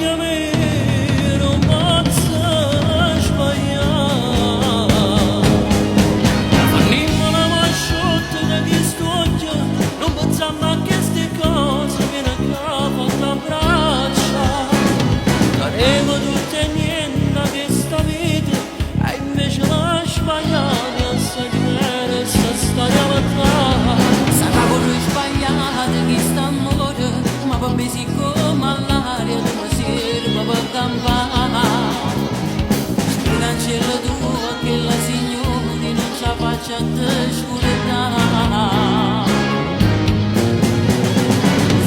figlia mia non posso sbagliare. Anima la masciotta da chi stoglia, non pensiamo a queste cose, viene a capo t'abbraccia. Daremo tutto e niente a questa vita, e invece la sbagliata a sapere se stiamo atrás. Sarà pure sbagliata chi sta amore, ma per me siccome all'aria non mi serve per campare. Il cancello tuo che la signora non ci faccia a te scordare.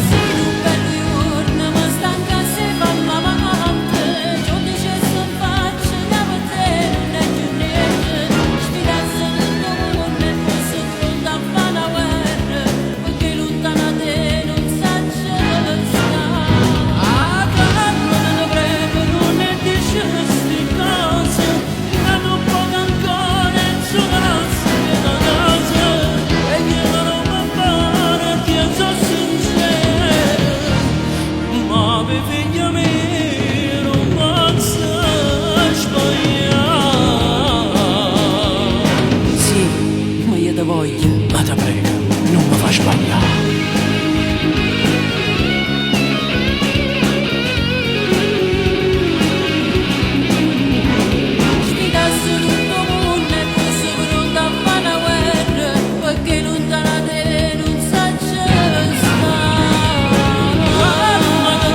Se un bel giorno mi stanca se fa avanti, ciò che c'è se faccia da te non è più niente. Sfidarsi del mondo e fosse pronta a fare la guerra, perché lontana te non sa stare. A Carlo ne prego non ne dice queste cose, ma non poco ancora in sua grazia che da casa, e che non mi pare che sono sincero, ma per figlia mia non posso sbagliare. Sì, ma io te voglio. Ma te prego, non mi fa sbagliare. Sfidasse tutto mondo e fosse pronta a fare la guerra, perché lontana te non sa Ma te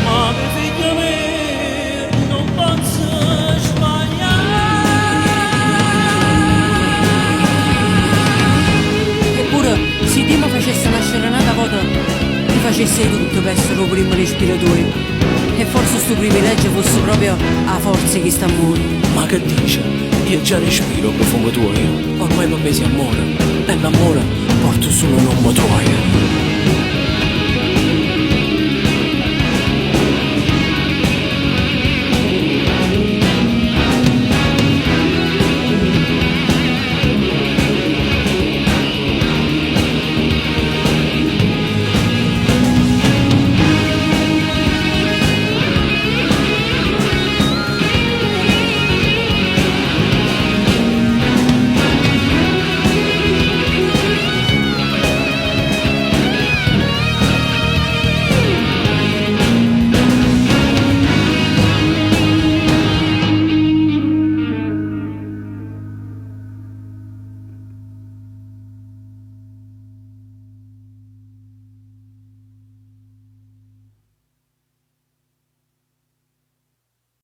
Ma per figlia mia non posso sbagliare. Eppure, se Dio mi facesse una scerenata vuota, mi facesse tutto per essere il primo respiratore. E forse sto privilegio fosse proprio a forza che sta a morire. Ma che dice? Io già respiro il profumo tuo, ormai per me si amore, e l'amore porto solo un uomo tuo.